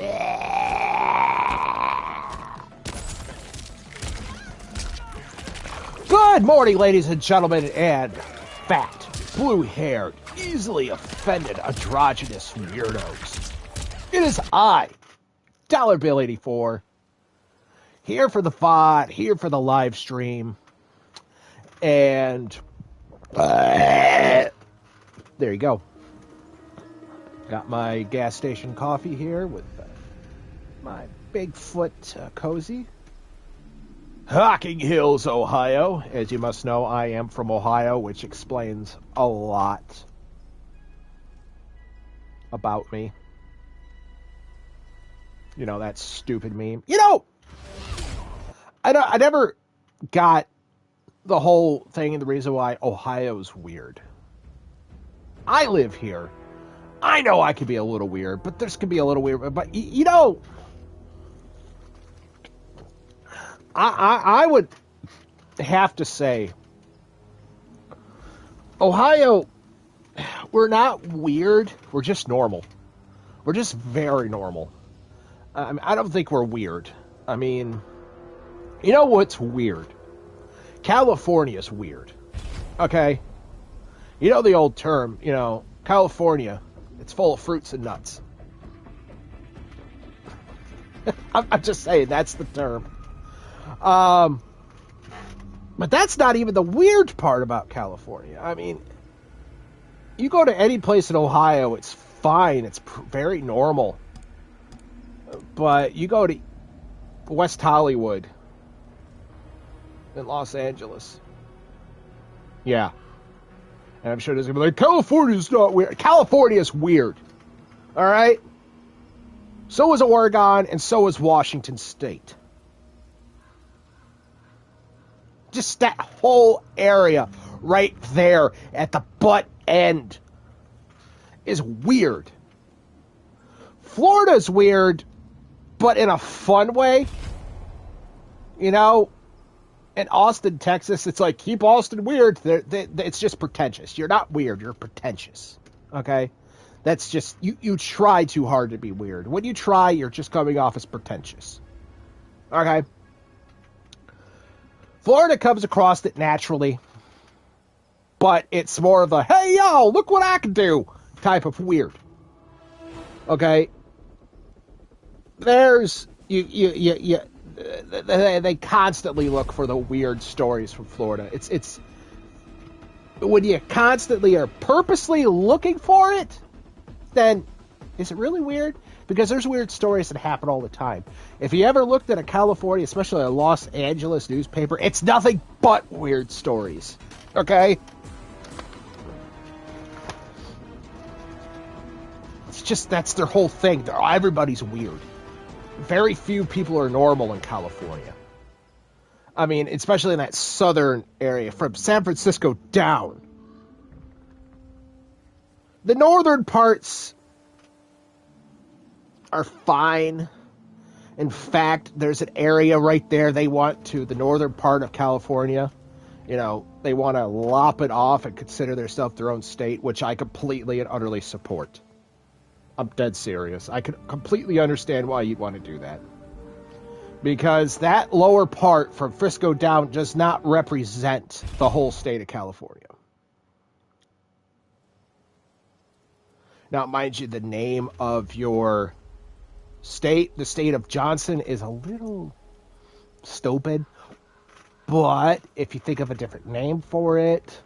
Good morning, ladies and gentlemen, and fat, blue-haired, easily offended, androgynous weirdos. It is I, Dollar Bill 84, here for the VOD, here for the live stream, and there you go. Got my gas station coffee here with my Bigfoot cozy. Hocking Hills, Ohio. As you must know, I am from Ohio, which explains a lot about me. You know, that stupid meme. You know, I never got the whole thing and the reason why Ohio's weird. I live here. I know I could be a little weird, but this could be a little weird. But, you know, I would have to say, Ohio, we're not weird. We're just normal. We're just very normal. I don't think we're weird. I mean, you know what's weird? California's weird. Okay? You know the old term, you know, California, it's full of fruits and nuts. I'm just saying, that's the term. But that's not even the weird part about California. I mean, you go to any place in Ohio, it's fine. It's very normal. But you go to West Hollywood in Los Angeles. Yeah. And I'm sure there's going to be like, California's not weird. California's weird. All right? So is Oregon, and so is Washington State. Just that whole area right there at the butt end is weird. Florida's weird, but in a fun way. You know, in Austin, Texas, it's like, keep Austin weird. It's just pretentious. You're not weird. You're pretentious. Okay? That's just, you try too hard to be weird. When you try, you're just coming off as pretentious. Okay? Florida comes across it naturally, but it's more of a, hey, yo, look what I can do type of weird. Okay? There's, they constantly look for the weird stories from Florida. It's when you constantly are purposely looking for it, then is it really weird? Because there's weird stories that happen all the time. If you ever looked at a California, especially a Los Angeles newspaper, it's nothing but weird stories. Okay? It's just, that's their whole thing. Everybody's weird. Very few people are normal in California. I mean, especially in that southern area, from San Francisco down. The northern parts are fine. In fact, there's an area right there they want to, the northern part of California, you know, they want to lop it off and consider themselves their own state, which I completely and utterly support. I'm dead serious. I can completely understand why you'd want to do that. Because that lower part from Frisco down does not represent the whole state of California. Now, mind you, the name of your state, the state of Johnson, is a little stupid. But if you think of a different name for it,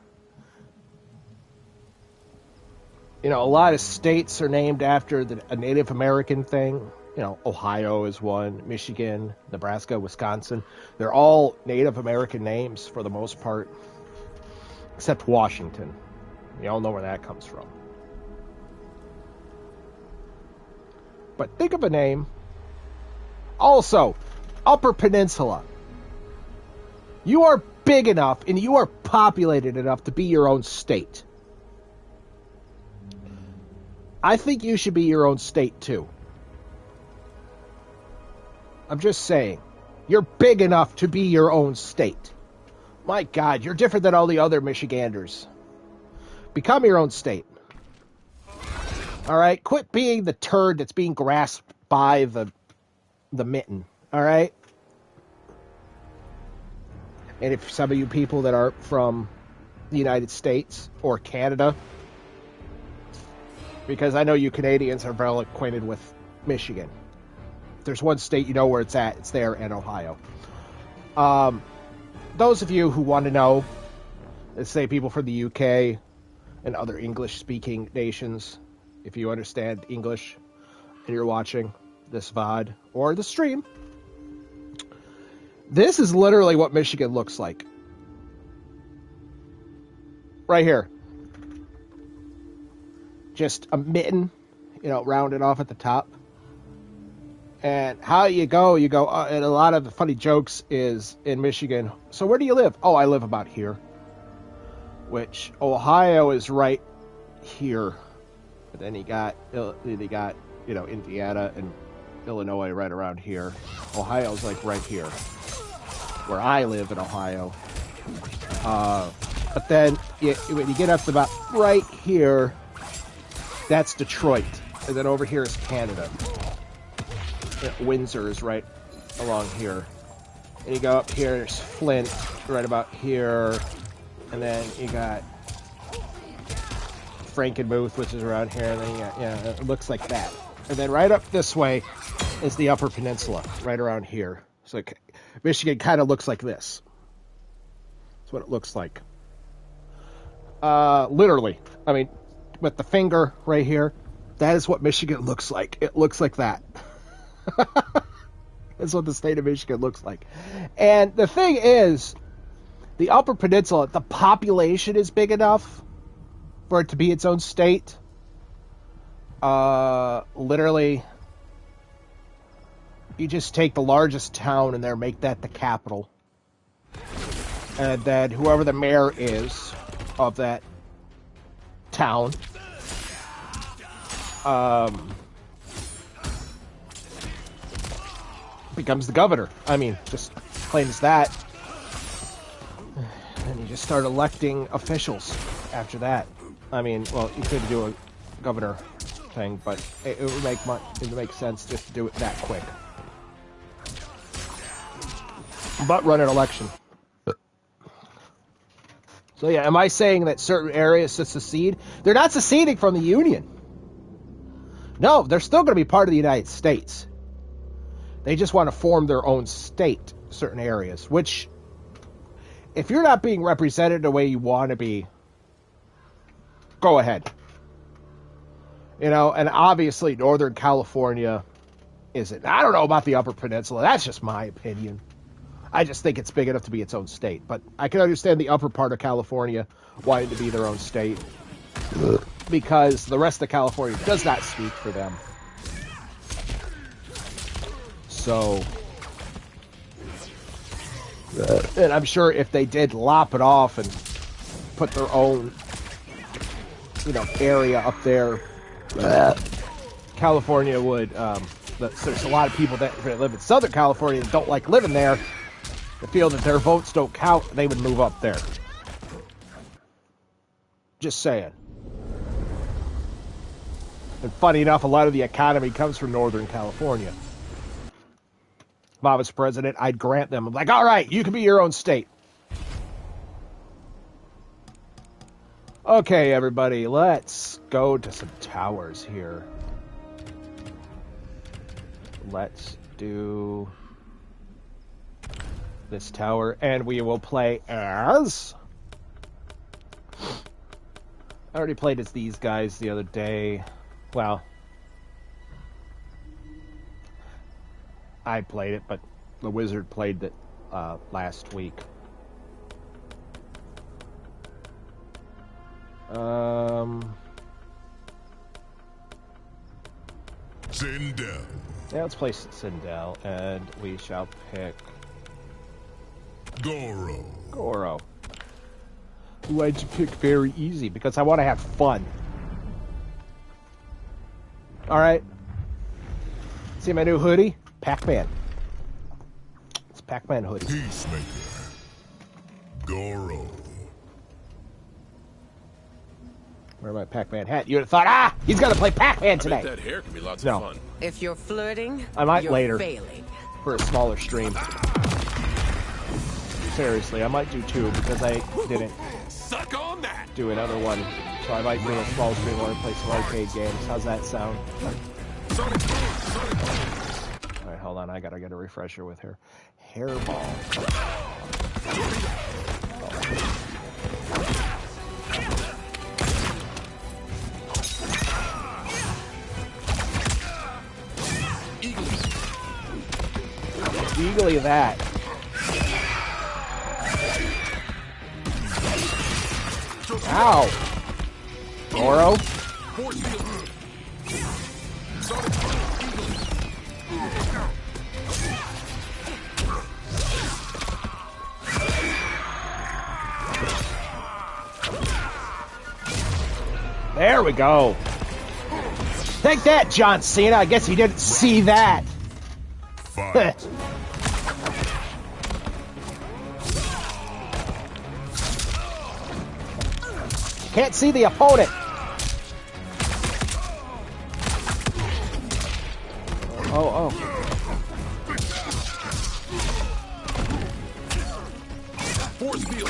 you know, a lot of states are named after a Native American thing. You know, Ohio is one, Michigan, Nebraska, Wisconsin. They're all Native American names for the most part, except Washington. You all know where that comes from. But think of a name. Also, Upper Peninsula. You are big enough and you are populated enough to be your own state. I think you should be your own state too. I'm just saying. You're big enough to be your own state. My God, you're different than all the other Michiganders. Become your own state. All right? Quit being the turd that's being grasped by the mitten. All right. And if some of you people that are from the United States or Canada, because I know you Canadians are well acquainted with Michigan. If there's one state you know where it's at, it's there in Ohio. Those of you who want to know, let's say people from the UK and other English-speaking nations, if you understand English and you're watching this VOD or the stream, this is literally what Michigan looks like. Right here. Just a mitten, rounded off at the top. And how you go, and a lot of the funny jokes is in Michigan. So where do you live? Oh, I live about here. Which Ohio is right here. But then you got Indiana and Illinois right around here. Ohio's like right here, where I live in Ohio. But then when you get up to about right here, that's Detroit. And then over here is Canada. Windsor is right along here. And you go up here, there's Flint right about here. And then you got Frankenmuth, which is around here. And then you got, it looks like that. And then right up this way is the Upper Peninsula, right around here. So Michigan kind of looks like this. That's what it looks like. Literally. I mean, with the finger right here, that is what Michigan looks like. It looks like that. That's what the state of Michigan looks like. And the thing is, the Upper Peninsula, the population is big enough for it to be its own state. Literally, you just take the largest town in there, make that the capital. And then whoever the mayor is of that town, becomes the governor. I mean, just plain as that. And you just start electing officials after that. I mean, well, you could do a governor thing, but it would make sense just to do it that quick. But run an election. So yeah, am I saying that certain areas to secede? They're not seceding from the Union. No, they're still going to be part of the United States. They just want to form their own state, certain areas, which, if you're not being represented the way you want to be, go ahead. And obviously Northern California isn't. I don't know about the Upper Peninsula. That's just my opinion. I just think it's big enough to be its own state. But I can understand the upper part of California wanting to be their own state, because the rest of California does not speak for them. So, and I'm sure if they did lop it off and put their own, area up there, California would, there's a lot of people that live in Southern California that don't like living there. They feel that their votes don't count, they would move up there. Just saying. And funny enough, a lot of the economy comes from Northern California. If I was president, I'd grant them. I'm like, all right, you can be your own state. Okay, everybody, let's go to some towers here. Let's do this tower, and we will play as... I already played as these guys the other day. Well, I played it, but the wizard played it last week. Sindel. Yeah, let's play Sindel, and we shall pick Goro. Why'd you pick very easy? Because I want to have fun. Alright. See my new hoodie? Pac-Man. It's Pac-Man hoodie. Peacemaker. Goro. Wear my Pac-Man hat. You would have thought, he's gonna play Pac-Man today. I bet that hair can be lots of fun. If you're flirting, I might you're later failing. for a smaller stream. Seriously, I might do 2 because I didn't Suck on that. do another one. So I might do a small stream where I play some arcade games. How's that sound? Sonic boom, Sonic boom. Alright, hold on. I gotta get a refresher with her. Hairball. Eagly that. Ow. Oro. Force field. Sonic boom, There we go. Take that, John Cena. I guess you didn't see that. Fight. Can't see the opponent. Oh. Force field.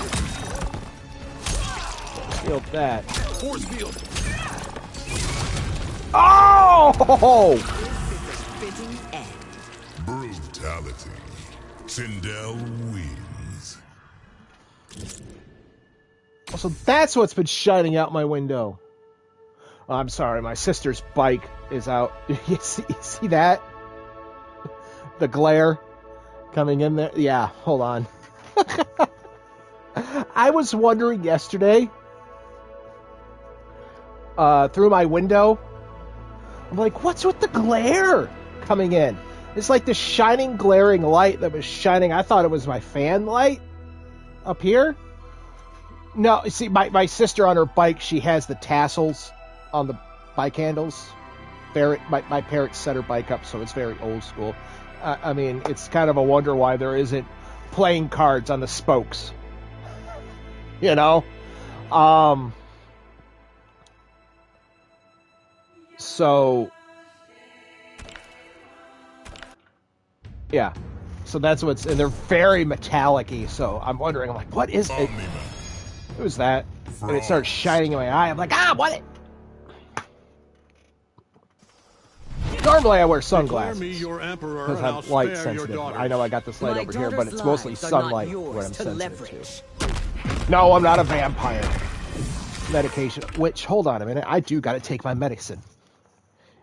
Field that. Force field. Oh! Fitting end. Brutality. Sindel wins. So that's what's been shining out my window. Oh, I'm sorry, my sister's bike is out. You see that? The glare coming in there. Yeah, hold on. I was wondering yesterday, through my window, I'm like, what's with the glare coming in? It's like this shining, glaring light that was shining. I thought it was my fan light up here. No, you see, my sister on her bike, she has the tassels on the bike handles. My parents set her bike up, so it's very old school. I mean, it's kind of a wonder why there isn't playing cards on the spokes. You know? So, yeah. So that's what's... And they're very metallic-y, so I'm wondering, I'm like, what is it? It was that. And it started shining in my eye. I'm like, what? Normally I wear sunglasses because I'm light sensitive. I know I got this light over here, but it's mostly sunlight when I'm sensitive to. No, I'm not a vampire. Medication. Which, hold on a minute. I do got to take my medicine.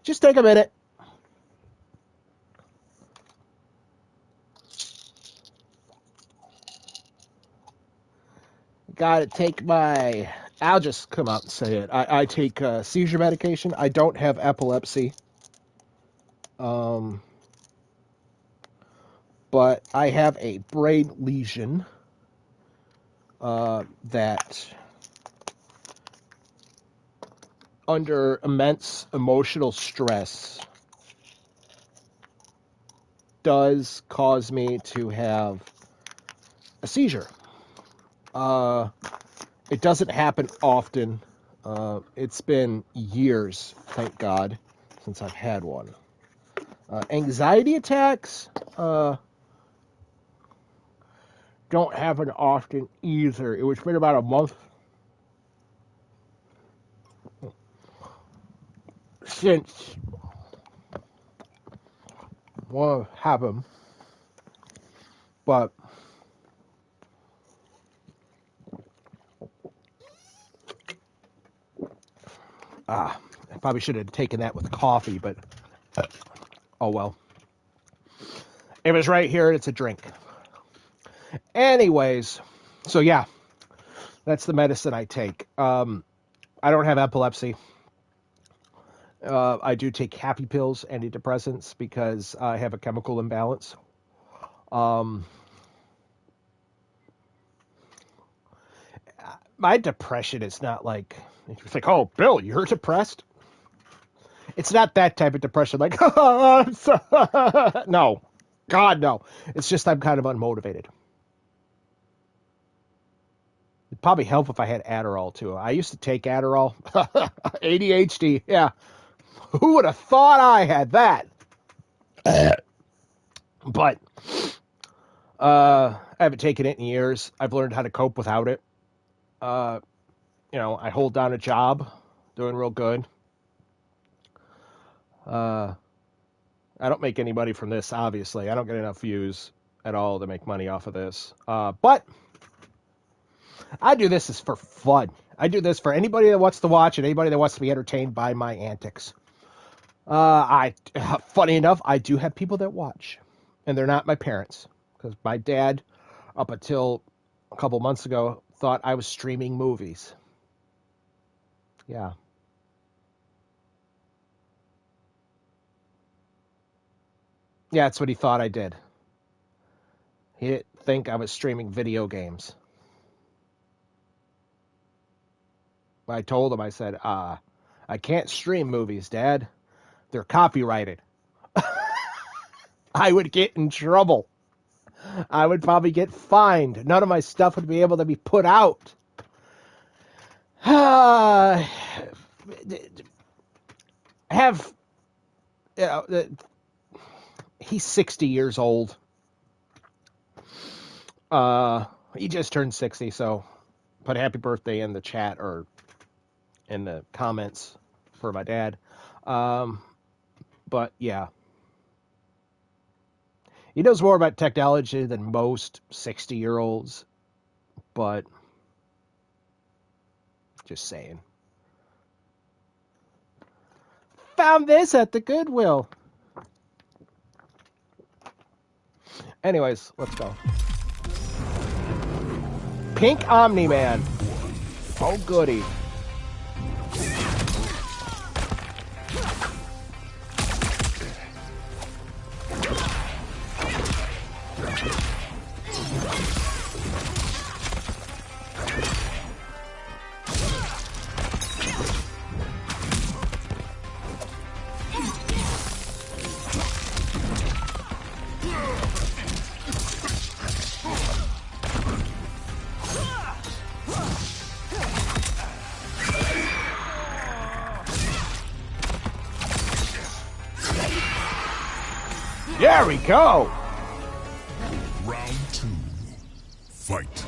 Just take a minute. Gotta take my... I'll just come out and say it. I take seizure medication. I don't have epilepsy. But I have a brain lesion that, under immense emotional stress, does cause me to have a seizure. It doesn't happen often. It's been years, thank God, since I've had one. Anxiety attacks don't happen often either. It's been about a month since one happened, but I probably should have taken that with coffee, but oh well. It was right here, and it's a drink. Anyways, so yeah, that's the medicine I take. I don't have epilepsy. I do take happy pills, antidepressants, because I have a chemical imbalance. My depression is not like, it's like, oh, Bill, you're depressed? It's not that type of depression, like, no. God, no. It's just I'm kind of unmotivated. probably help if I had Adderall too. I used to take Adderall. ADHD, yeah. Who would have thought I had that? But I haven't taken it in years. I've learned how to cope without it. You know, I hold down a job, doing real good. I don't make any money from this, obviously. I don't get enough views at all to make money off of this. But I do this for fun. I do this for anybody that wants to watch and anybody that wants to be entertained by my antics. Funny enough, I do have people that watch, and they're not my parents, because my dad, up until a couple months ago, thought I was streaming movies. Yeah. Yeah, that's what he thought I did. He didn't think I was streaming video games. I told him, I said, I can't stream movies, Dad. They're copyrighted. I would get in trouble. I would probably get fined. None of my stuff would be able to be put out. He's 60 years old. He just turned 60, so put happy birthday in the chat or in the comments for my dad. But yeah. He knows more about technology than most 60-year-olds, but just saying. Found this at the Goodwill. Anyways, let's go. Pink Omni-Man. Oh, goody. There we go! Round 2. Fight.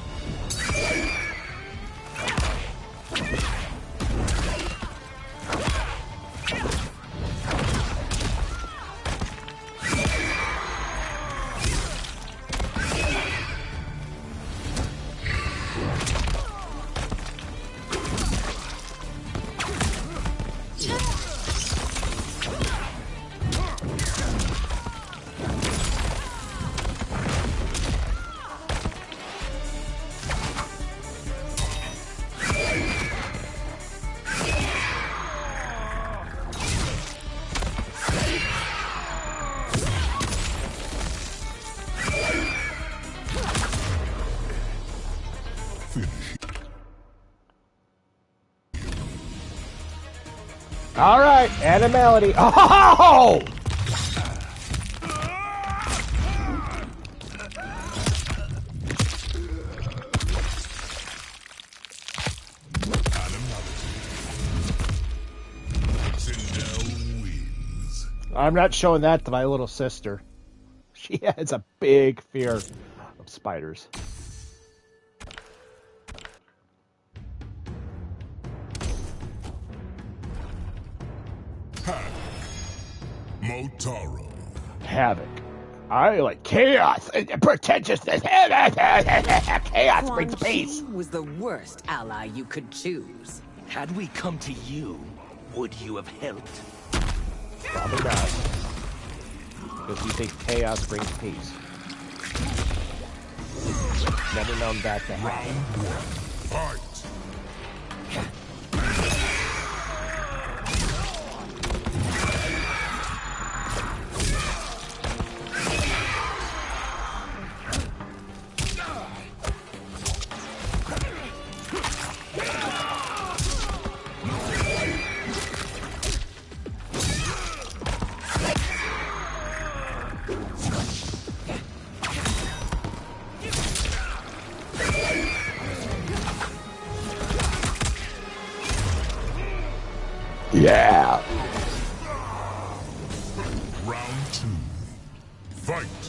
All right, Animality. Oh! I'm not showing that to my little sister. She has a big fear of spiders. Motaro. Havoc. I like chaos and pretentiousness. Chaos brings peace. Was the worst ally you could choose. Had we come to you, would you have helped? Probably not. Because you think chaos brings peace. Never known that to happen. Fight. Yeah. Round 2. Fight.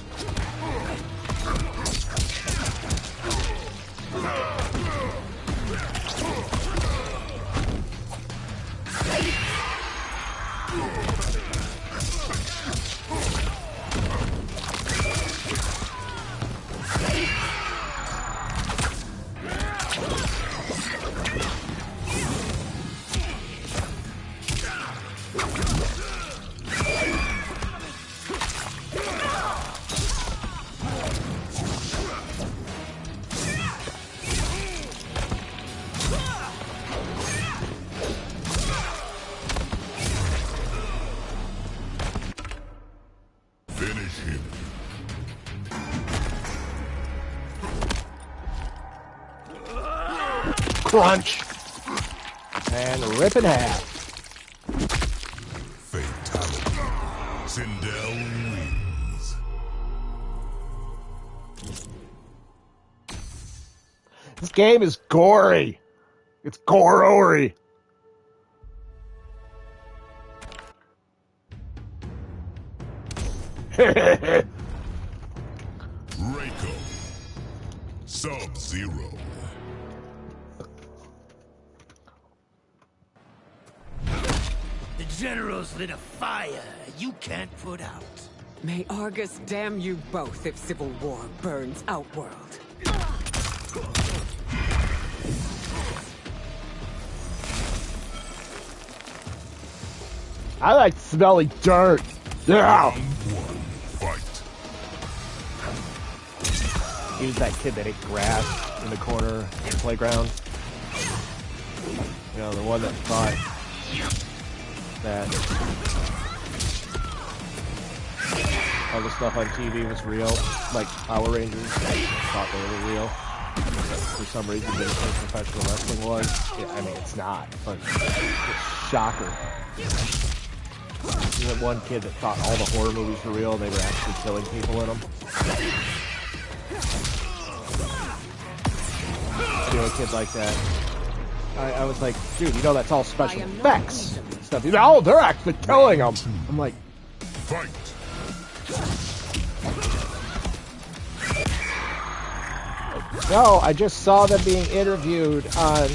Finish him. Crunch. And rip in half. Fatality. Sindel wins. This game is gory. It's gory. Reiko. Sub-Zero. The generals lit a fire you can't put out. May Argus damn you both if civil war burns Outworld. I like smelly dirt. Yeah. Round 1. Fight. He was that kid that ate grass in the corner in the playground. You know, the one that thought that all the stuff on TV was real, like Power Rangers. Thought they were real. But for some reason, they didn't think professional wrestling was. Yeah, I mean, it's not, but it's shocker. You had one kid that thought all the horror movies were real, they were actually killing people in them. You know, a kid like that. I was like, dude, you know that's all special effects and stuff. He's like, oh, they're actually killing them. I'm like, Fight. no, I just saw them being interviewed on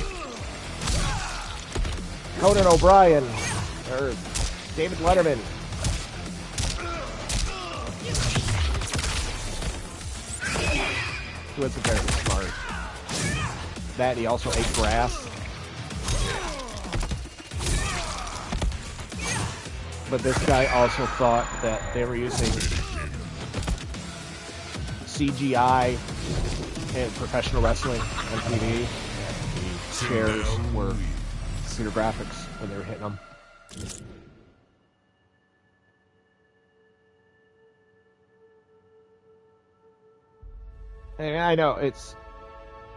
Conan O'Brien or David Letterman. He was very smart. That he also ate grass. But this guy also thought that they were using CGI in professional wrestling on TV. The chairs were computer graphics when they were hitting them. And I know it's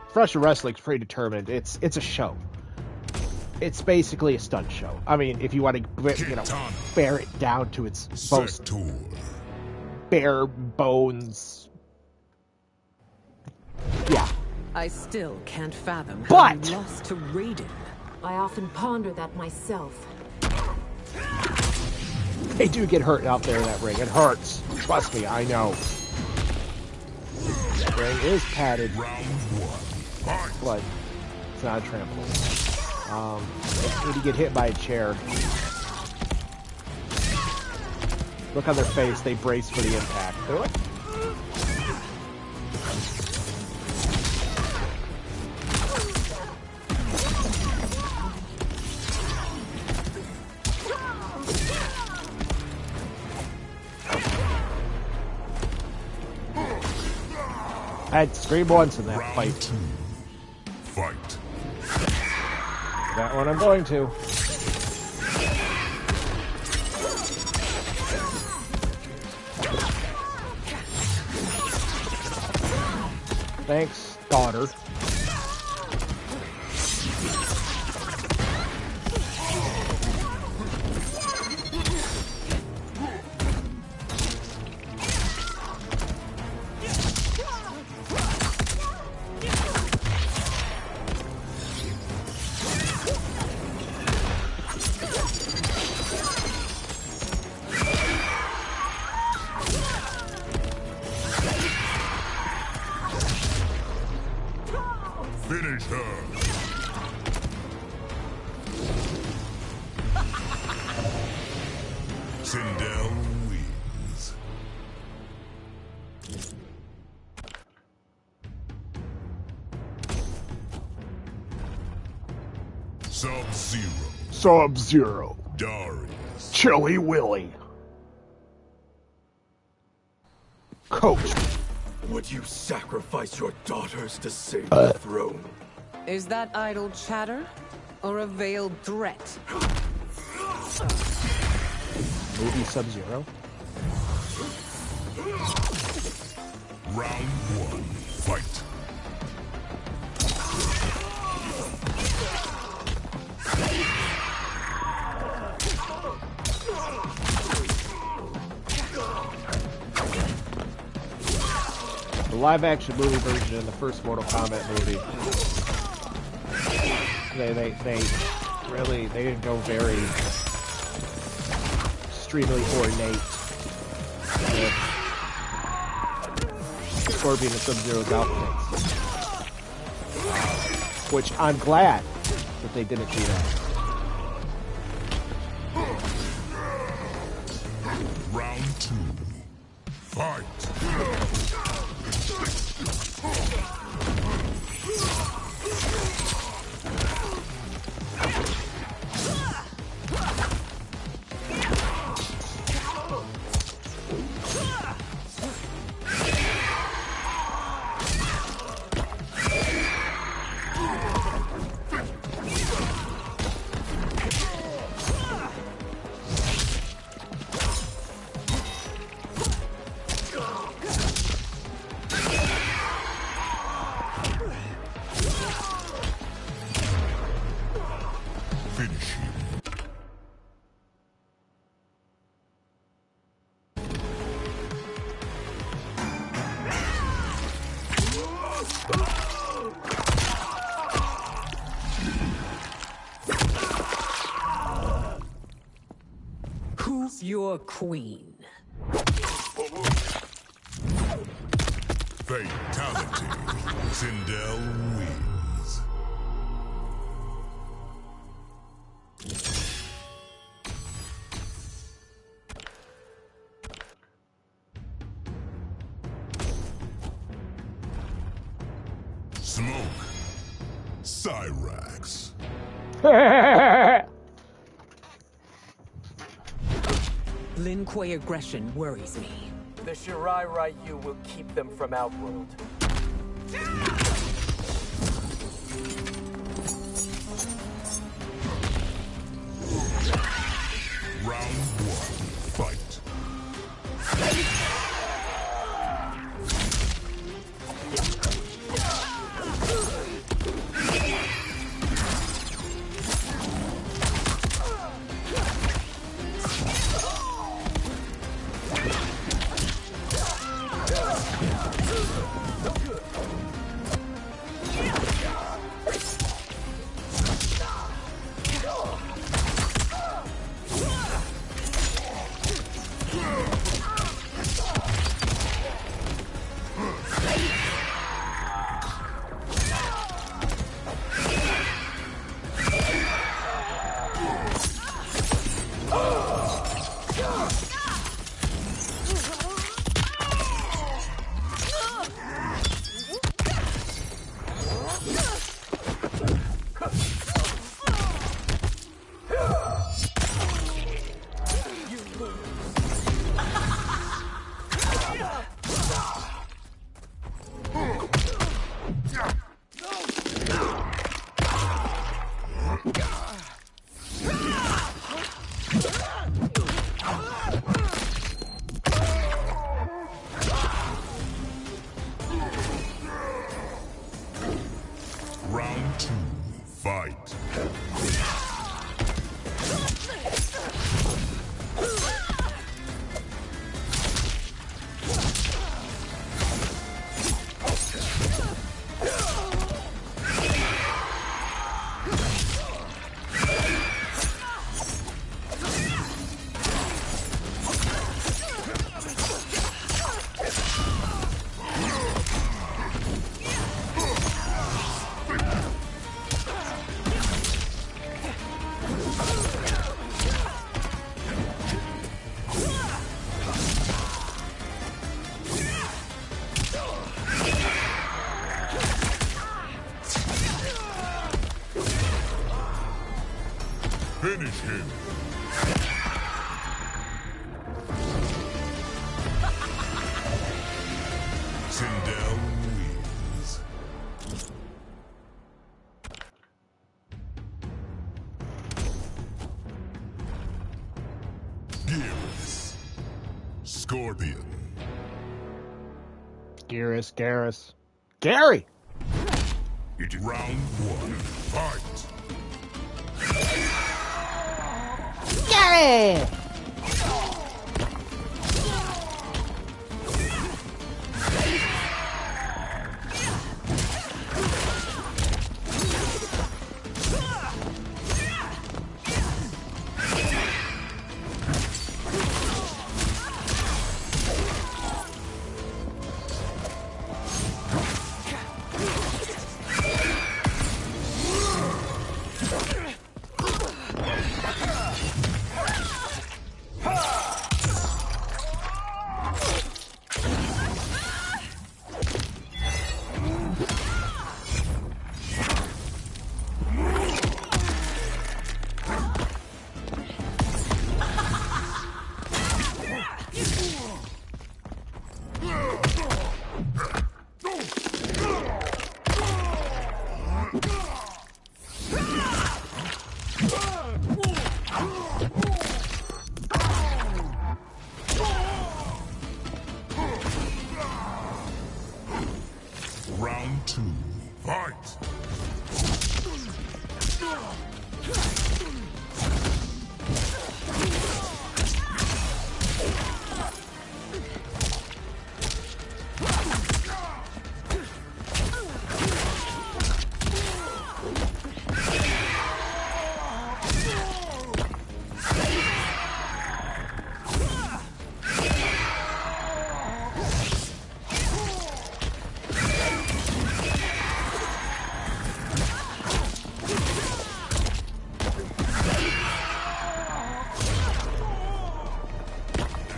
professional wrestling's predetermined. It's a show. It's basically a stunt show. I mean, if you want to, you know, bear it down to its most bare bones. Yeah. I still can't fathom how But you lost to Raiden. I often ponder that myself. they do get hurt out there in that ring. It hurts. Trust me, I know. The ring is padded. But it's not a trampoline. When you get hit by a chair, look on their face, they brace for the impact. They're like, I had screamed once in that fight. Fight. That one I'm going to. Thanks, daughter. Finish her. Sindel wins. Sub-Zero. Sub-Zero. Darius. Chili Willy. Coach. Would you sacrifice your daughters to save the throne? Is that idle chatter? Or a veiled threat? Movie Sub-Zero. Round 1. Fight. The live-action movie version and the first Mortal Kombat movie. They didn't go very extremely ornate with Scorpion and Sub-Zero's outfits. Which I'm glad that they didn't do that. Round 2. Fight. Finish him. Who's your queen? Fatality. Sindel wins. Smoke. Cyrax. Lin Kuei aggression worries me. The Shirai Ryu will keep them from Outworld. Round 1. Fight. him. Sindel wins. Gears. Scorpion. Garrus. Gary! Round 1. Fight. Gary! Round 2. Fight.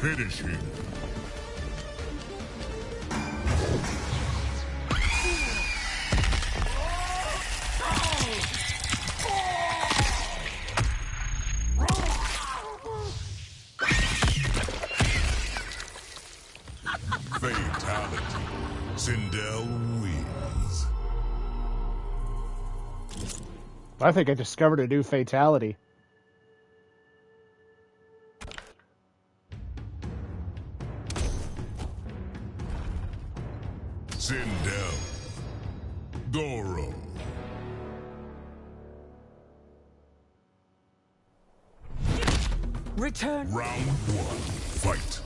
Finish him. Fatality. Sindel wins. I think I discovered a new fatality. Sindel. Goro. Return. Round 1. Fight.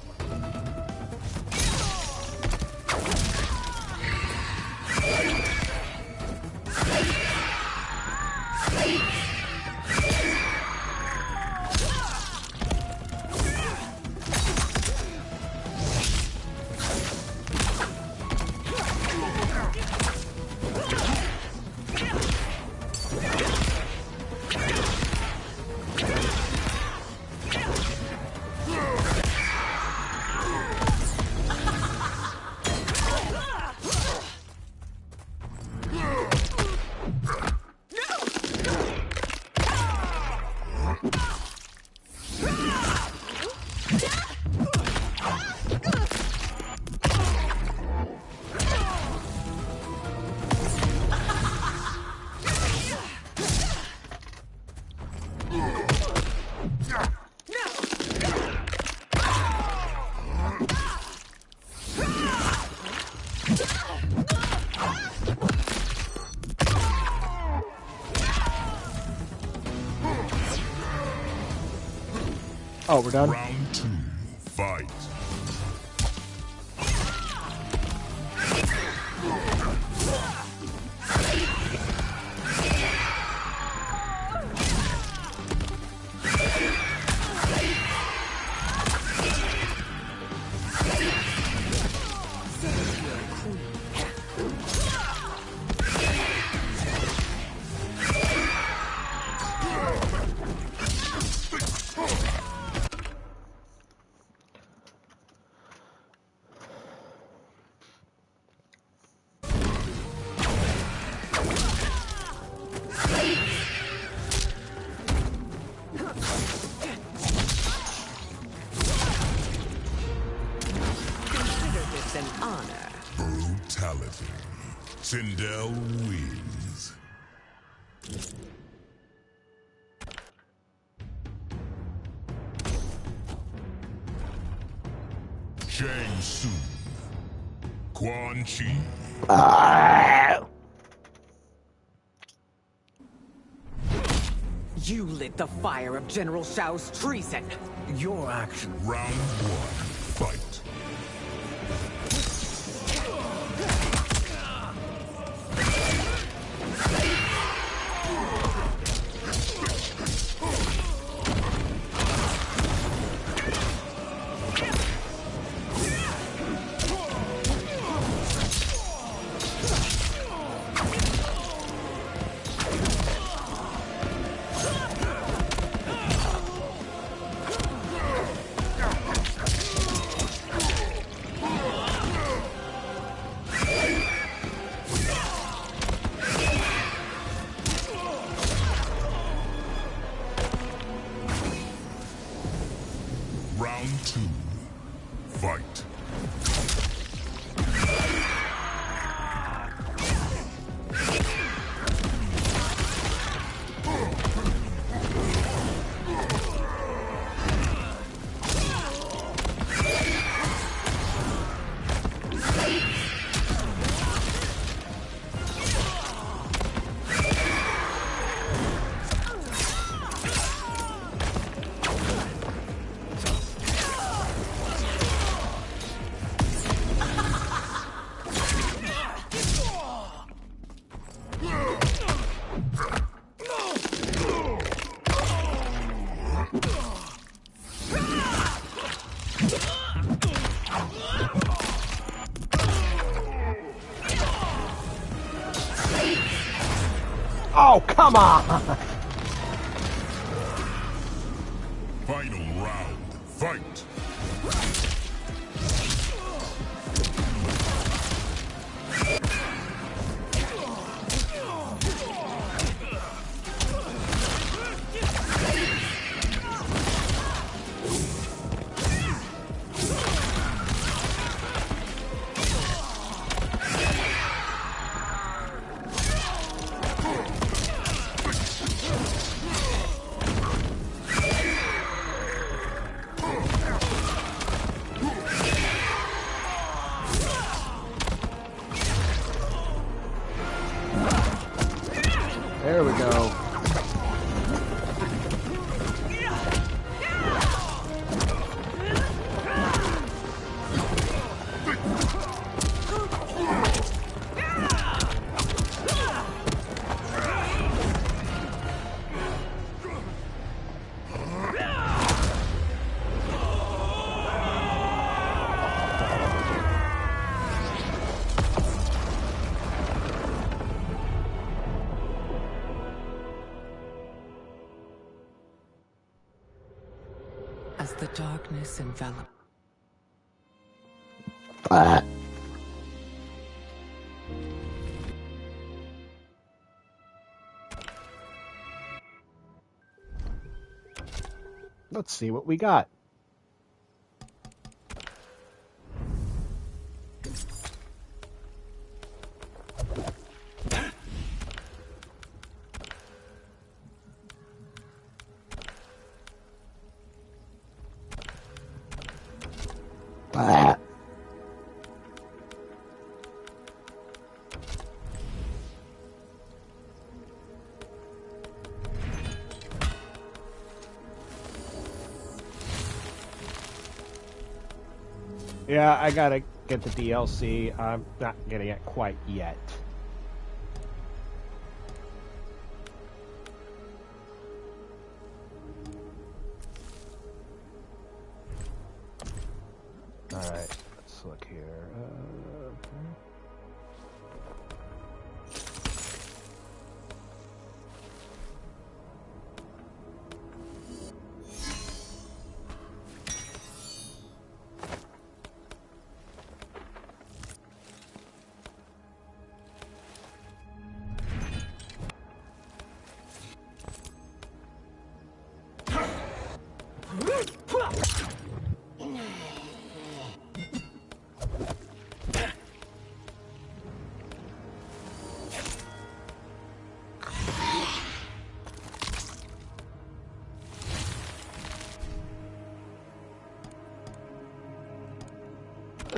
Oh, we're done? Round 2. Fight. an honor. Brutality. Sindel wins. Shang Tsung. Quan Chi. You lit the fire of General Shao's treason. Your action. Round 1. Fight. Round 2. Fight. Oh, come on! Final round. Fight. There we go. As the darkness enveloped. Let's see what we got. Yeah, I gotta get the DLC. I'm not getting it quite yet. Alright, let's look here.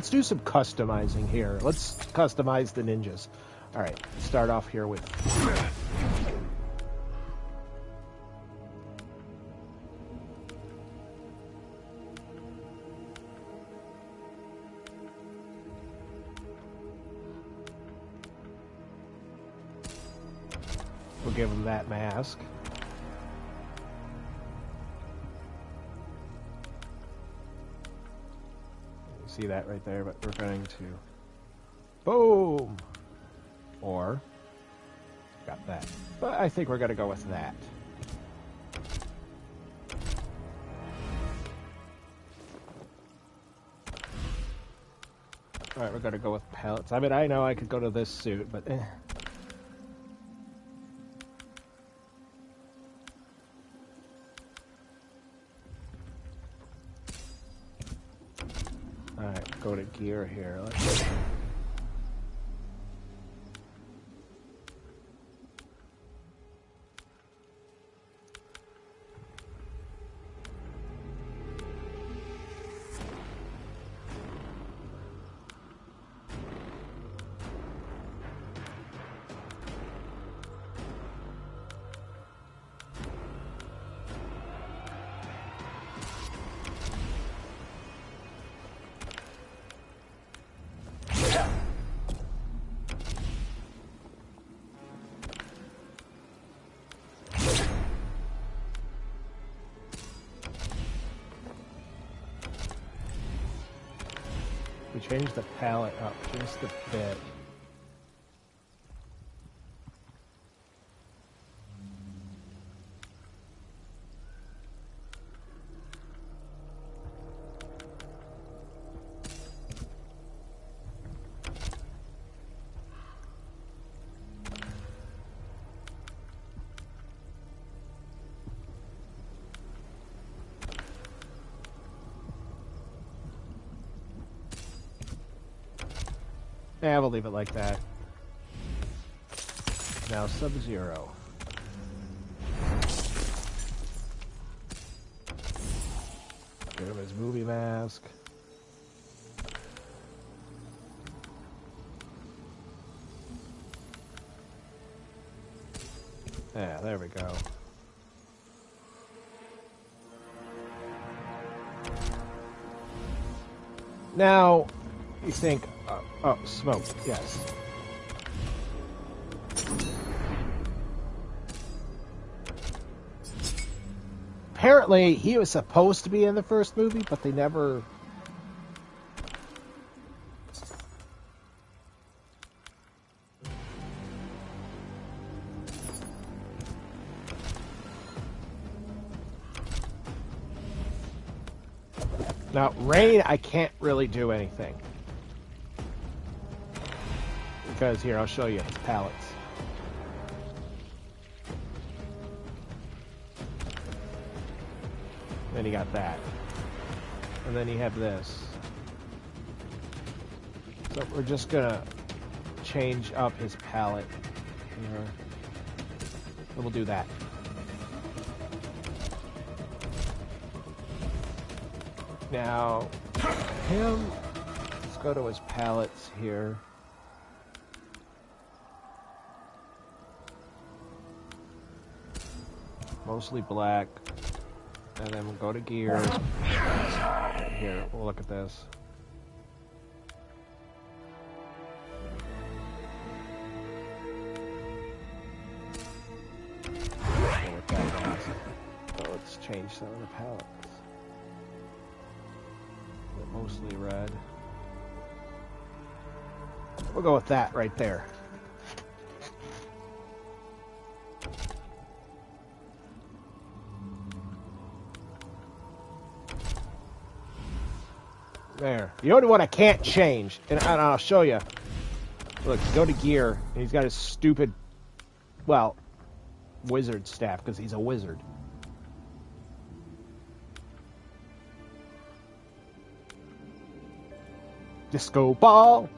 Let's do some customizing here. Let's customize the ninjas. All right, start off here with... We'll give him that mask. You see that right there, but we're going to... Boom! Or... Got that. But I think we're going to go with that. Alright, we're going to go with pellets. I mean, I know I could go to this suit, but... Alright, go to gear here. Let's... We changed the palette up just a bit. Yeah, we'll leave it like that. Now Sub-Zero. Give him his movie mask. Yeah, there we go. Now, you think, oh, smoke, yes. Apparently, he was supposed to be in the first movie, but they never... Now, Rain, I can't really do anything. Because here, I'll show you his palettes. Then you got that. And then you have this. So we're just gonna change up his palette here. And we'll do that. Now, him, let's go to his palettes here. Mostly black. And then we'll go to gear. Here, we'll look at this. So let's change some of the palettes. Mostly red. We'll go with that right there. There. The only one I can't change, and I'll show you. Look, go to gear, and he's got his stupid, well, wizard staff, because he's a wizard. Disco ball.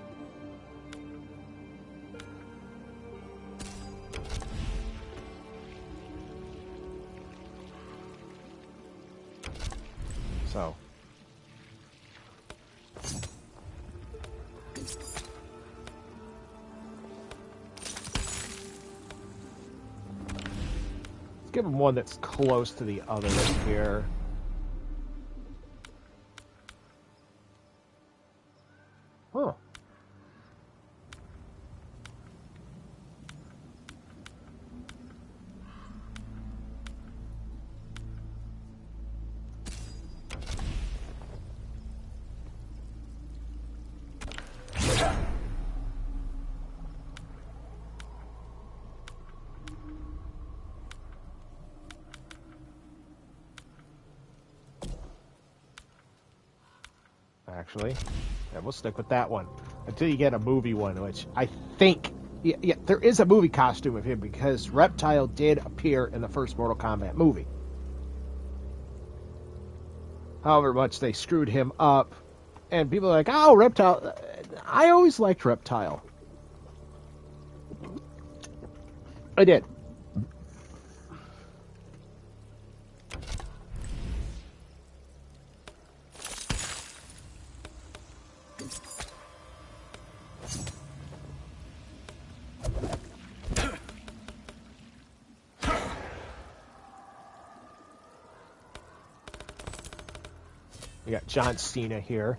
So. Let's give him one that's close to the other right here. Huh. Actually, yeah, we'll stick with that one until you get a movie one, which I think, yeah, there is a movie costume of him because Reptile did appear in the first Mortal Kombat movie. However much they screwed him up, and people are like, oh, Reptile. I always liked Reptile. I did. We got John Cena here.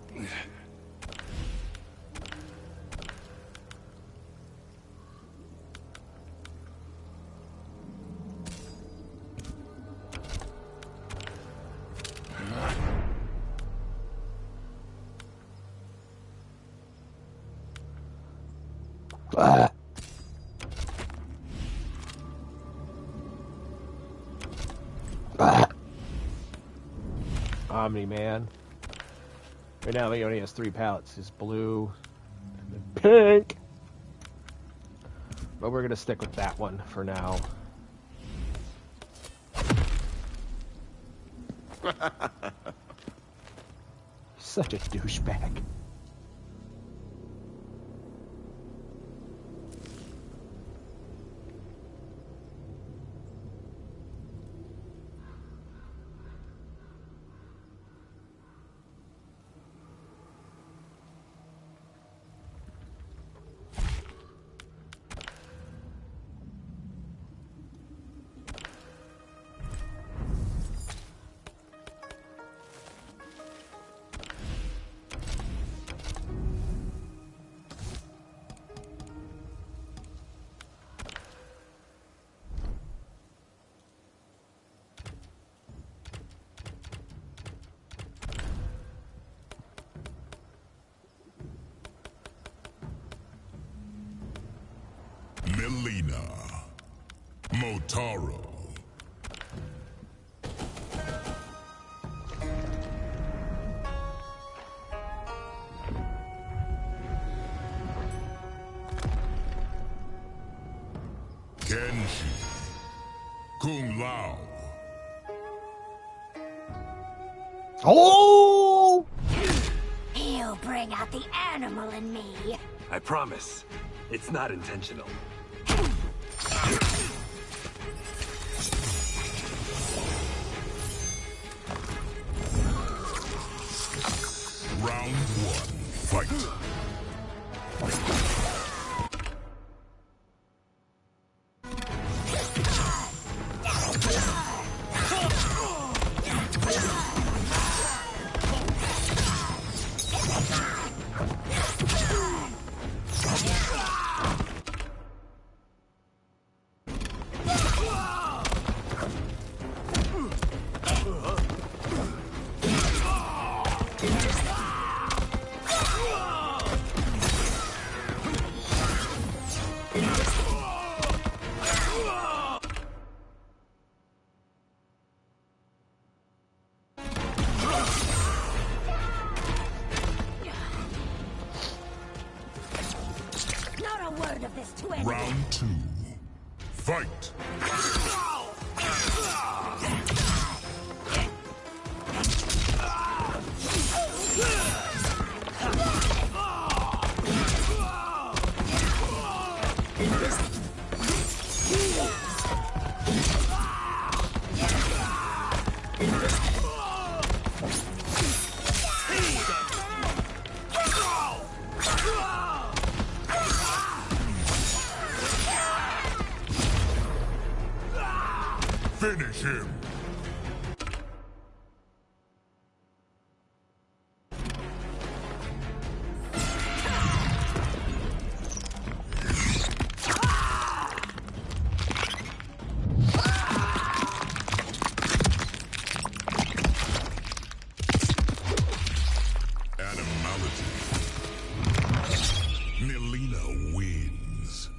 Omni-Man. Right now he only has 3 palettes. His blue and then pink. But we're going to stick with that one for now. Such a douchebag. Melina. Motaro. Kenshi. Kung Lao. Oh! He'll bring out the animal in me. I promise. It's not intentional. Round 1. Fight. Round 2. Fight! Finish him! Animality. Melina wins.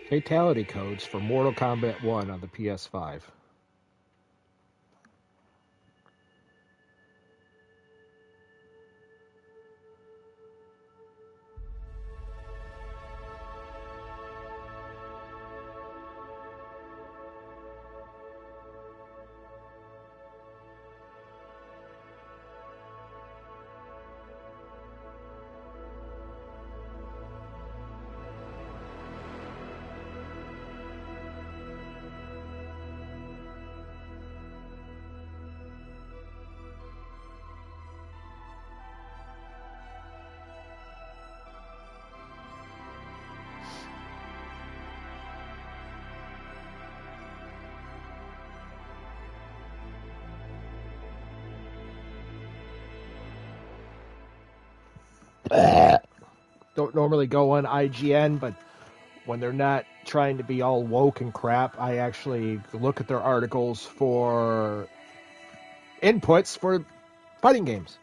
Fatality codes for Mortal Kombat 1 on the PS5. Don't normally go on IGN, but when they're not trying to be all woke and crap, I actually look at their articles for inputs for fighting games.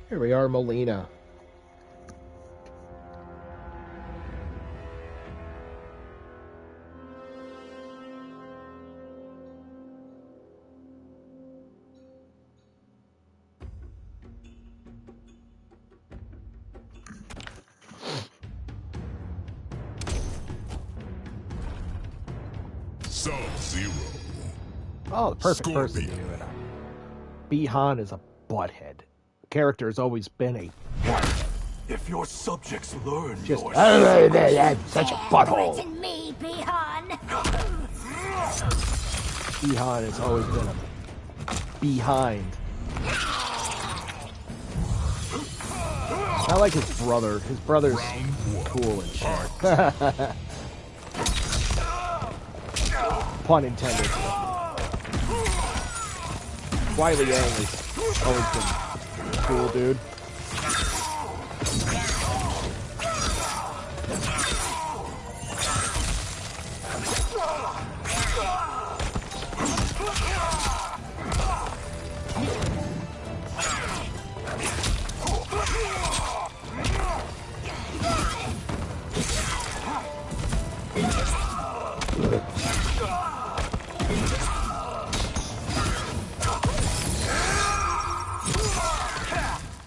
Here we are, Molina. Sub-Zero. Oh, the perfect person to do Scorpion. it. Bihan is a butthead. The character has always been a butthead. If your subjects learn Just your such a butthole. Threaten me, Bihan. Bihan has always been a behind. I like his brother. His brother's Round one. cool and shit. Pun intended. Wiley Yang has always been a cool dude.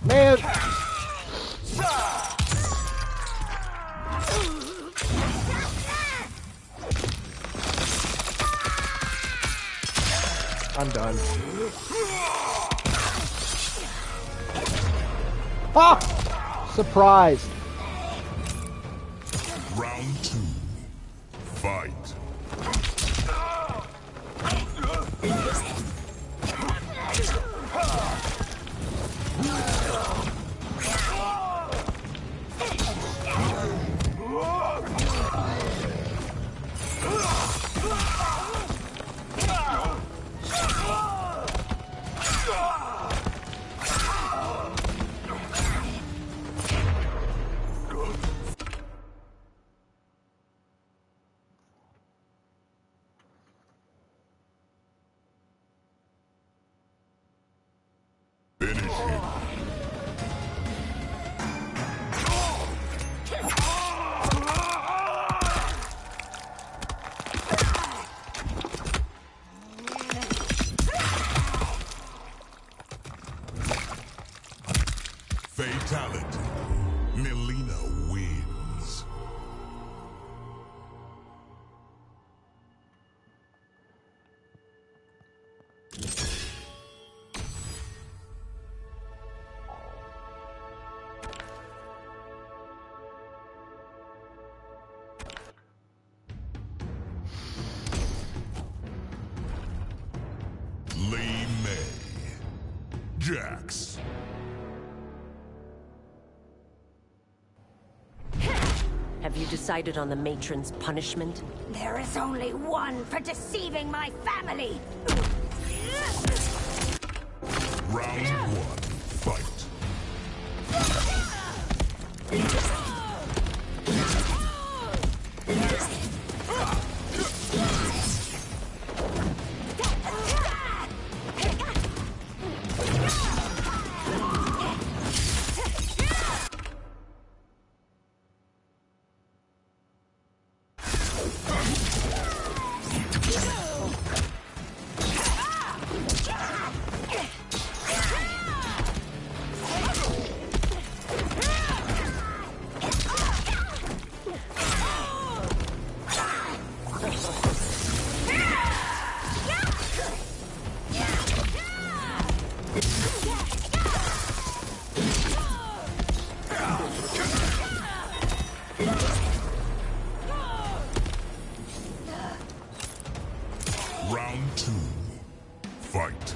Man! I'm done. Ah! Surprise! Round two. Fight. Finish him. Fatality. Melina wins. Lee May. Jax. Have you decided on the matron's punishment? There is only one for deceiving my family. Round one. Fight. Round 2. Fight.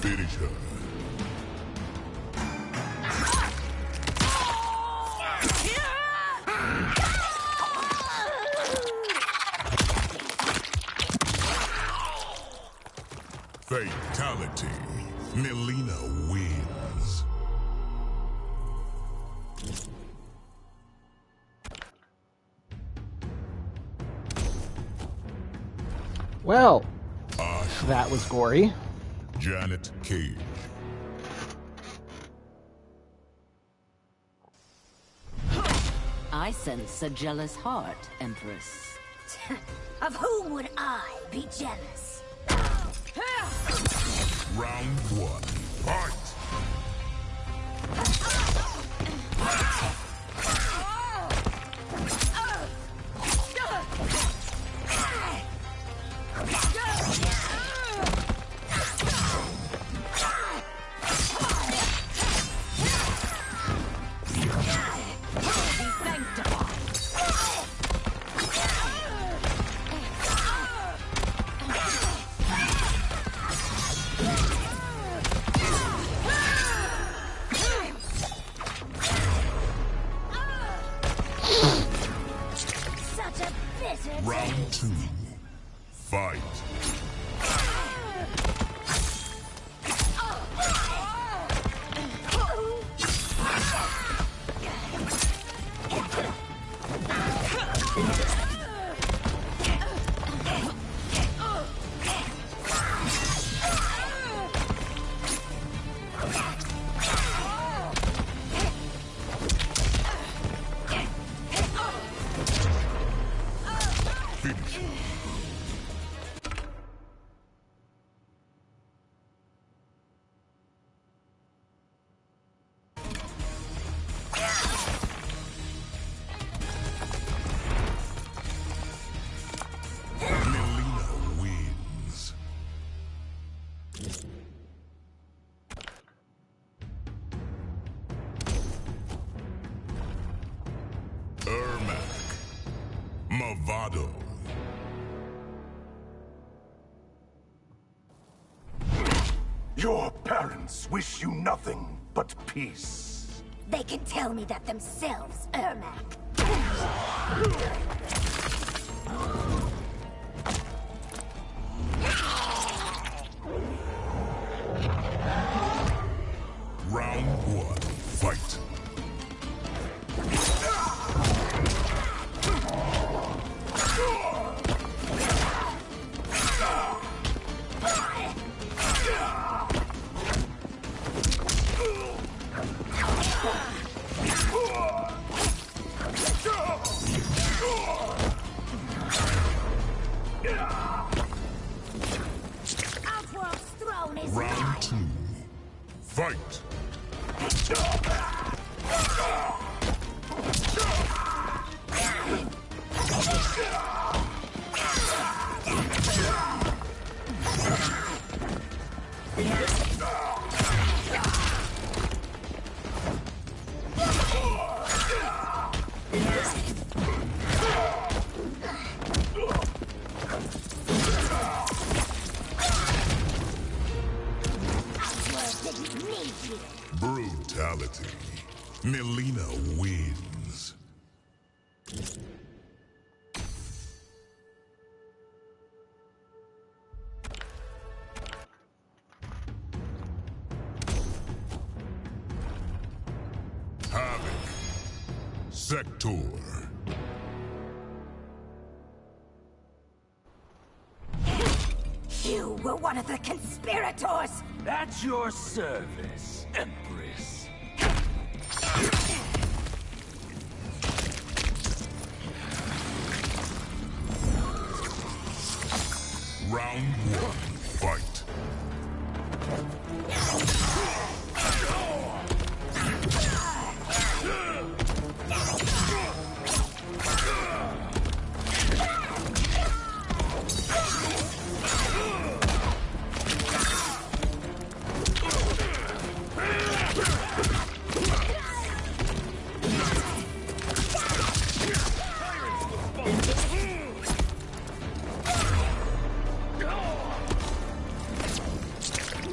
Finish her. Fatality. Melina wins. Well, that was gory. Janet Cage. I sense a jealous heart, Empress. Of whom would I be jealous? Round 1. Fight! Round 2. Fight. Finish her. Melina wins. Ermac. Movado. Your parents wish you nothing but peace. They can tell me that themselves, Ermac. Round 1. Fight. Outworld's throne is Round mine. 2. Fight. Brutality. Melina wins. Sector. You were one of the conspirators! At your service, Empress. Round one, fight.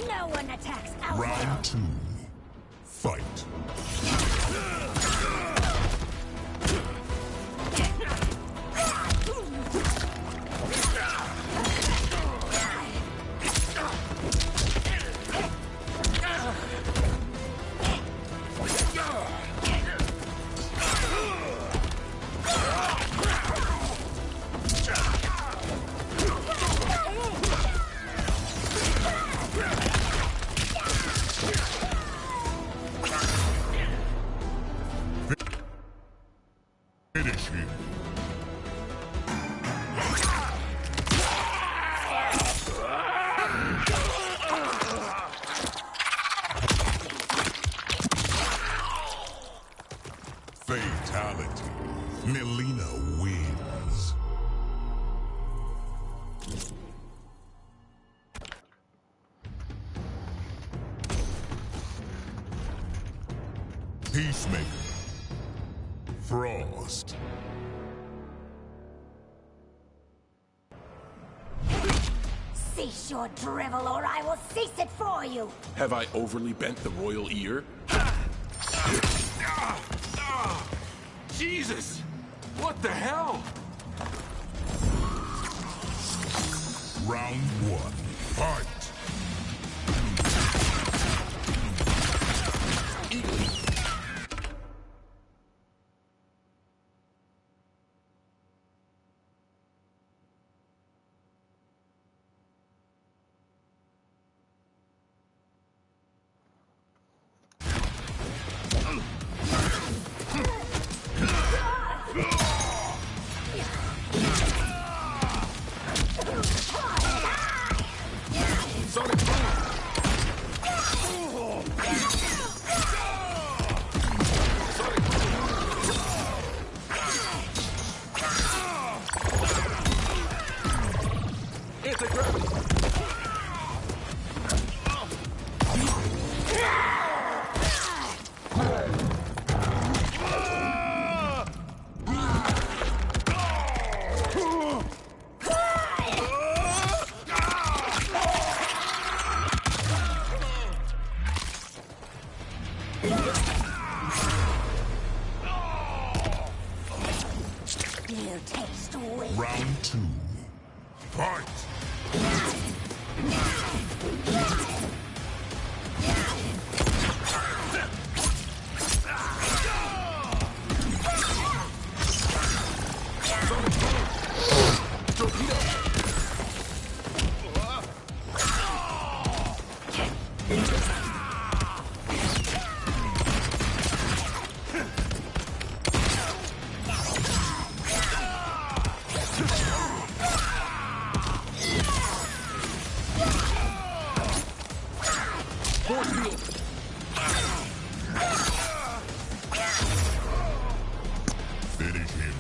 No one attacks Outlaw! Round two, fight. Finish him. Fatality. Melina wins. Peacemaker. Frost. Cease your drivel or I will cease it for you! Have I overly bent the royal ear? Jesus! What the hell? Round one, fight. You taste weak. Round two, fight. Finish him.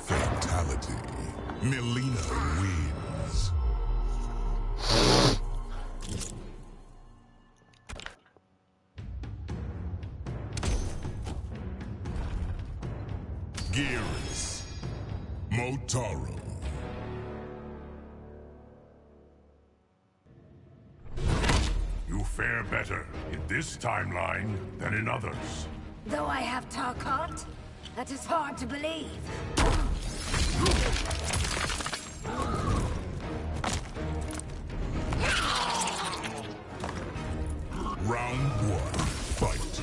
Fatality. Melina wins. Geras. Motaro. fare better in this timeline than in others. Though I have Tarkot, that is hard to believe. Round one, fight.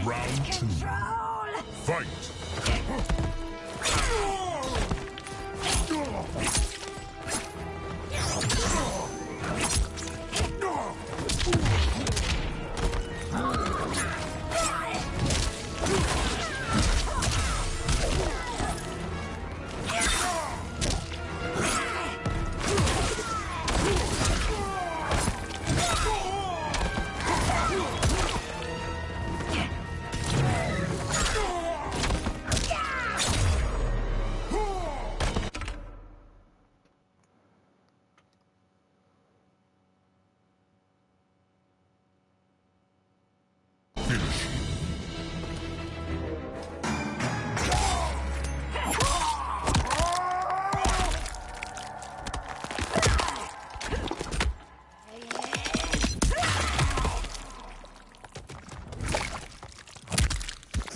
Round two. Fight!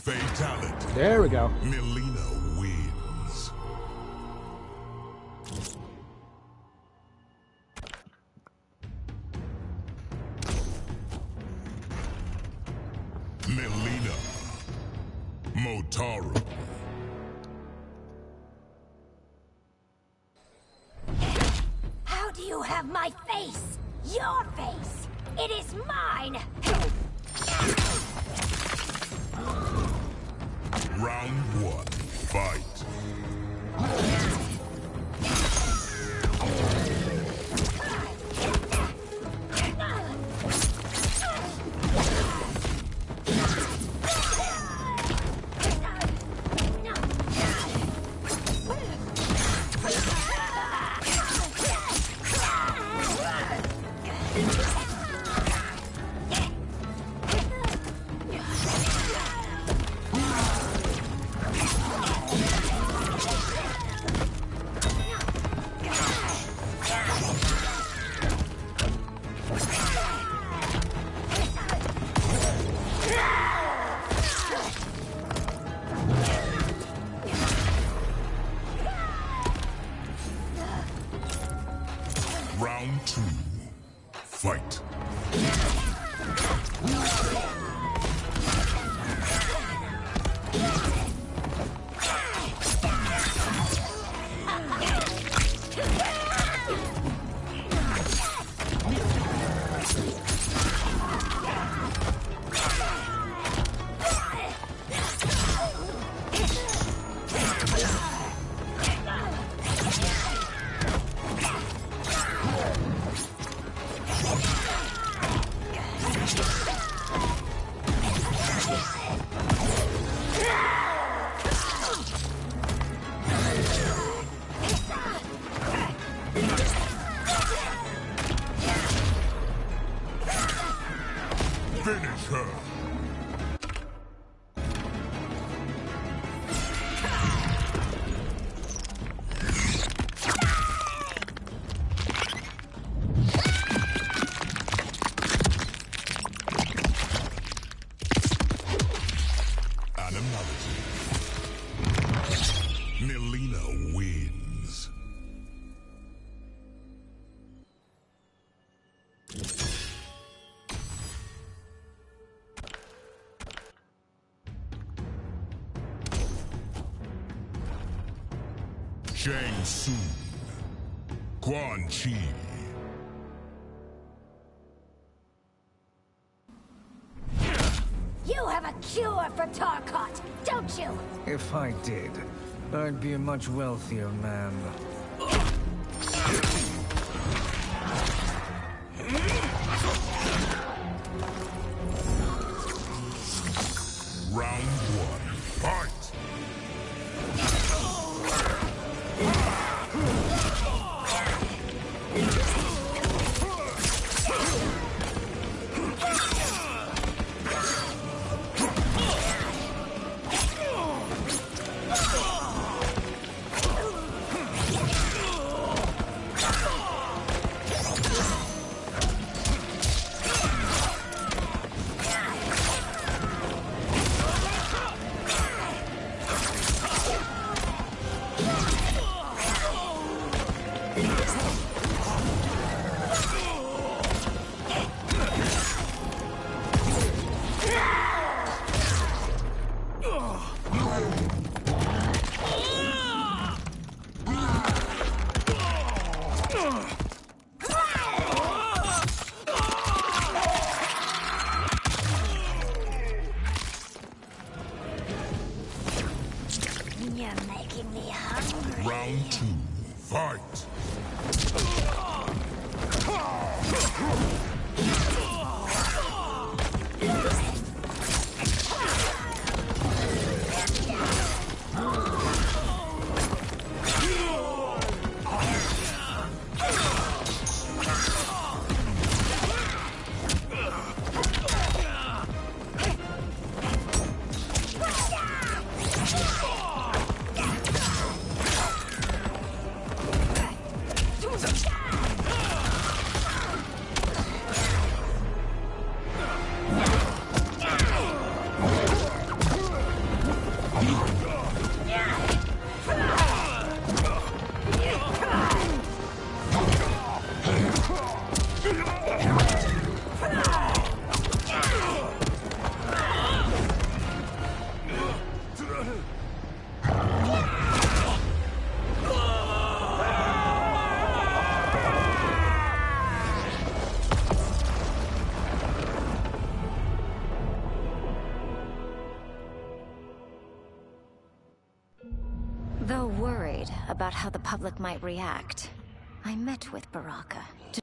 Fatality. There we go. Melina wins. Melina. Motaro. How do you have my face? Your face! It is mine! Round one, fight. Round two, fight. Finish her. Animality. Melina wins. Shang Tsung. Quan Chi. You have a cure for Tarkot, don't you? If I did, I'd be a much wealthier man. You're making me hungry. Round 2. Fight! Though worried about how the public might react, I met with Baraka to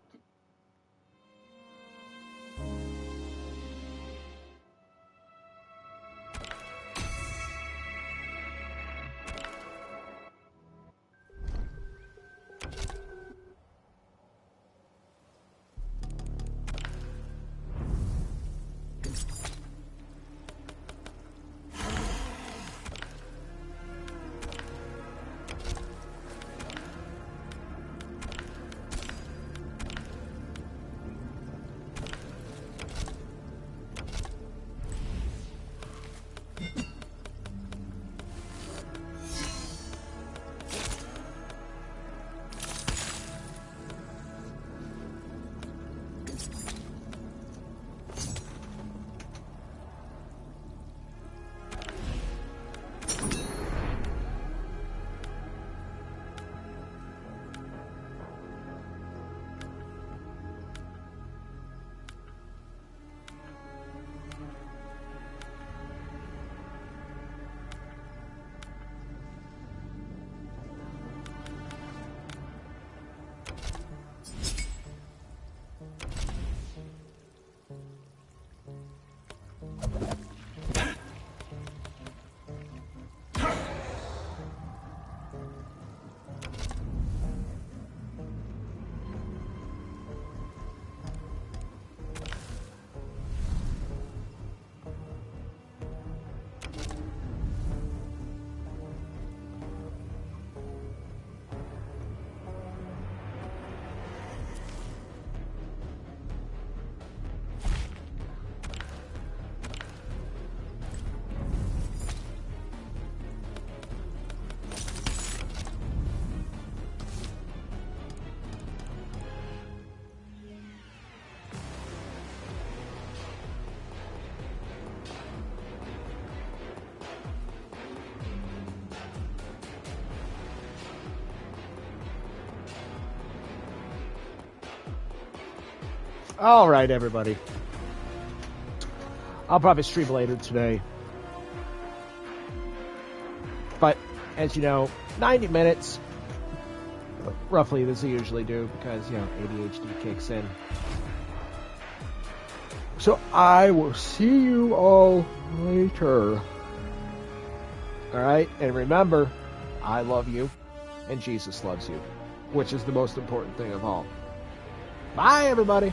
All right, everybody. I'll probably stream later today. But, as you know, 90 minutes, roughly, as I usually do, because, you know, ADHD kicks in. So, I will see you all later. Alright? And remember, I love you, and Jesus loves you, which is the most important thing of all. Bye, everybody!